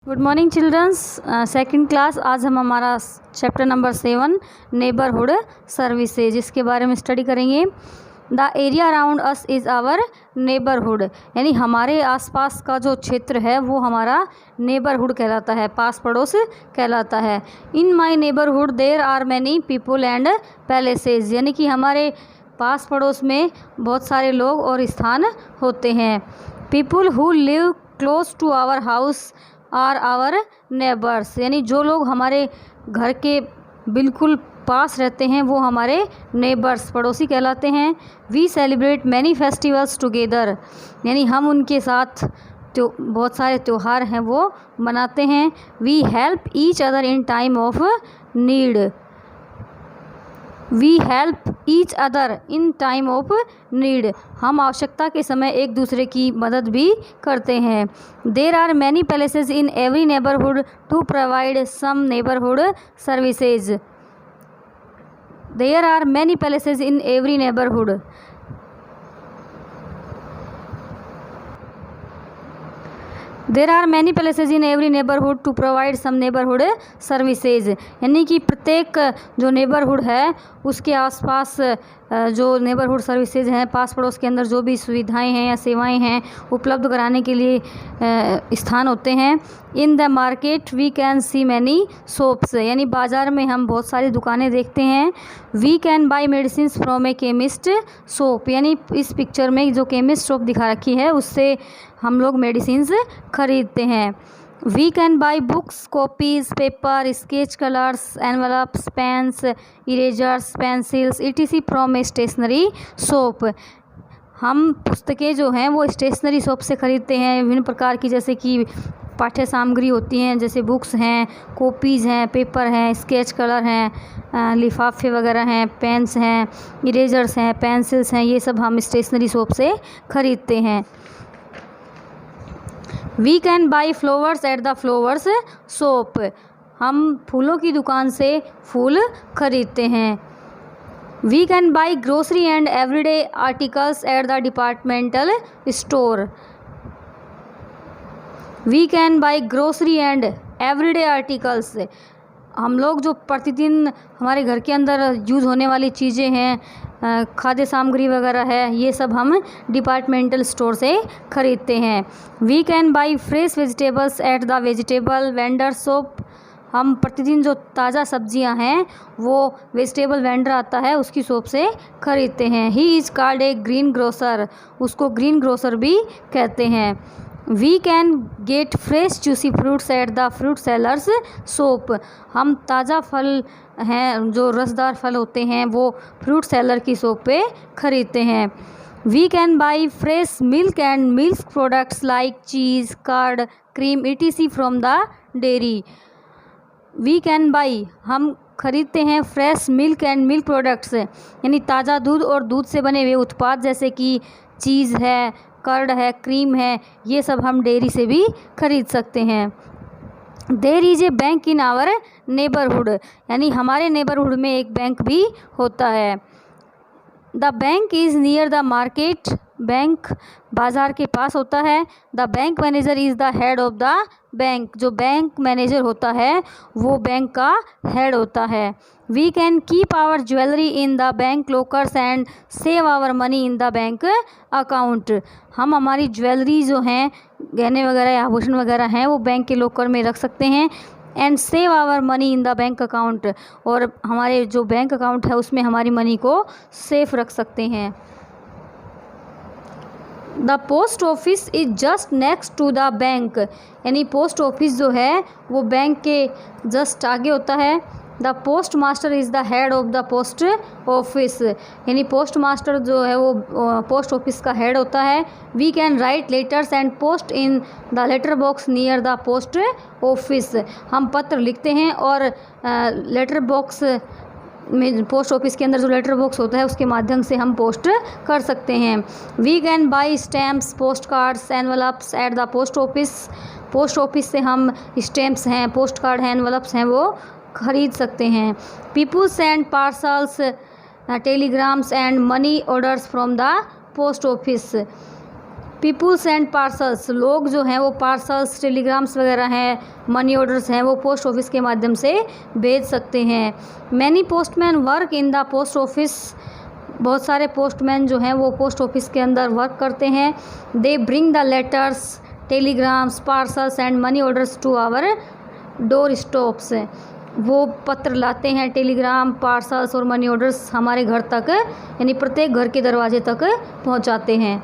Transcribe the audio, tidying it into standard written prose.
Good morning childrens. Second class. आज हम हमारा चैप्टर नंबर 7 नेबरहुड सर्विसेज इसके बारे में स्टडी करेंगे। The area around us is our neighbourhood, यानी हमारे आसपास का जो क्षेत्र है वो हमारा नेबरहुड कहलाता है, पास पड़ोस कहलाता है। In my neighbourhood there are many people and palaces, यानी कि हमारे पास पड़ोस में बहुत सारे लोग और स्थान होते हैं। People who live close to our house are our neighbours, यानी जो लोग हमारे घर के बिल्कुल पास रहते हैं वो हमारे नेबर्स पड़ोसी कहलाते हैं। We celebrate many festivals together, यानी हम उनके साथ बहुत सारे त्यौहार हैं वो मनाते हैं। We help each other in time of need, we help each other in time of need, हम आवश्यकता के समय एक दूसरे की मदद भी करते हैं। There are many places in every neighbourhood to provide some neighbourhood services, there are many places in every neighbourhood, there are many places in every neighbourhood to provide some neighbourhood services, यानी कि प्रत्येक जो neighbourhood है उसके आसपास जो neighbourhood services हैं, पास पड़ोस के अंदर जो भी सुविधाएं हैं या सेवाएं हैं उपलब्ध कराने के लिए स्थान होते हैं। In the market we can see many shops, यानी बाज़ार में हम बहुत सारी दुकानें देखते हैं। We can buy medicine from a chemist shop, यानी इस पिक्चर में जो केमिस्ट शॉप दिखा रखी है उससे हम लोग मेडिसिन्स खरीदते हैं। We can buy books, copies, paper, sketch colours, envelopes, pens, erasers, pencils etc from a stationery shop, हम पुस्तकें जो हैं वो स्टेशनरी शॉप से ख़रीदते हैं विभिन्न प्रकार की, जैसे कि पाठ्य सामग्री होती हैं, जैसे बुक्स हैं, कॉपीज़ हैं, पेपर हैं, स्केच कलर हैं, लिफाफे वगैरह हैं, पेन्स हैं, इरेजर्स हैं, पेंसिल्स हैं, ये सब हम स्टेशनरी शॉप से ख़रीदते हैं। We can buy flowers at the flowers shop, हम फूलों की दुकान से फूल खरीदते हैं। We can buy grocery and everyday articles at the departmental store, we can buy grocery and everyday articles, हम लोग जो प्रतिदिन हमारे घर के अंदर यूज़ होने वाली चीज़ें हैं, खाद्य सामग्री वगैरह है, ये सब हम डिपार्टमेंटल स्टोर से ख़रीदते हैं। We can buy fresh vegetables at the vegetable vendor shop, हम प्रतिदिन जो ताज़ा सब्जियां हैं वो वेजिटेबल वेंडर आता है उसकी शॉप से ख़रीदते हैं। He is called a green grocer, उसको ग्रीन ग्रोसर भी कहते हैं। We can get fresh juicy fruits at the fruit sellers shop, हम ताज़ा फल हैं जो रसदार फल होते हैं वो फ्रूट सेलर की शॉप पे ख़रीदते हैं। We can buy fresh milk and milk products like cheese, curd, cream etc from the dairy, we can buy, हम खरीदते हैं fresh milk and milk products, यानी ताज़ा दूध और दूध से बने हुए उत्पाद जैसे कि चीज़ है, कर्ड है, क्रीम है, ये सब हम डेयरी से भी खरीद सकते हैं। There is a bank in our neighbourhood, यानी हमारे नेबरहुड में एक बैंक भी होता है। The bank is near the market, bank बाज़ार के पास होता है। The bank manager is the head of the bank, जो बैंक मैनेजर होता है वो बैंक का हेड होता है। We can keep our jewellery in the bank lockers and save our money in the bank account, हम हमारी ज्वेलरी जो हैं, गहने वगैरह या आभूषण वगैरह हैं वो बैंक के लॉकर में रख सकते हैं। And save our money in the bank account, और हमारे जो बैंक अकाउंट है उसमें हमारी मनी को सेफ रख सकते हैं। The post office is just next to the bank, यानी पोस्ट ऑफिस जो है वो बैंक के जस्ट आगे होता है। The post master is the head of the post office, यानी पोस्ट मास्टर जो है वो पोस्ट ऑफिस का हेड होता है। We can write letters and post in the letter box near the post office, हम पत्र लिखते हैं और लेटर बॉक्स में, पोस्ट ऑफिस के अंदर जो लेटर बॉक्स होता है उसके माध्यम से हम पोस्ट कर सकते हैं। We can buy stamps, post cards, envelopes at the post office, post office से हम स्टैम्प्स हैं, पोस्ट कार्ड हैं, एनवलप्स हैं वो खरीद सकते हैं। People send parcels, telegrams and money orders from the post office, peoples and parcels, लोग जो हैं वो पार्सल्स, टेलीग्राम्स वगैरह हैं, मनी ऑर्डर्स हैं, वो पोस्ट ऑफिस के माध्यम से भेज सकते हैं। Many postman work in the post office, बहुत सारे पोस्टमैन जो हैं वो पोस्ट ऑफिस के अंदर वर्क करते हैं। They bring the letters, telegrams, parcels and money orders to our door stops, वो पत्र लाते हैं, टेलीग्राम, पार्सल्स और मनी ऑर्डर्स हमारे घर तक, यानी प्रत्येक घर के दरवाजे तक पहुंचाते हैं।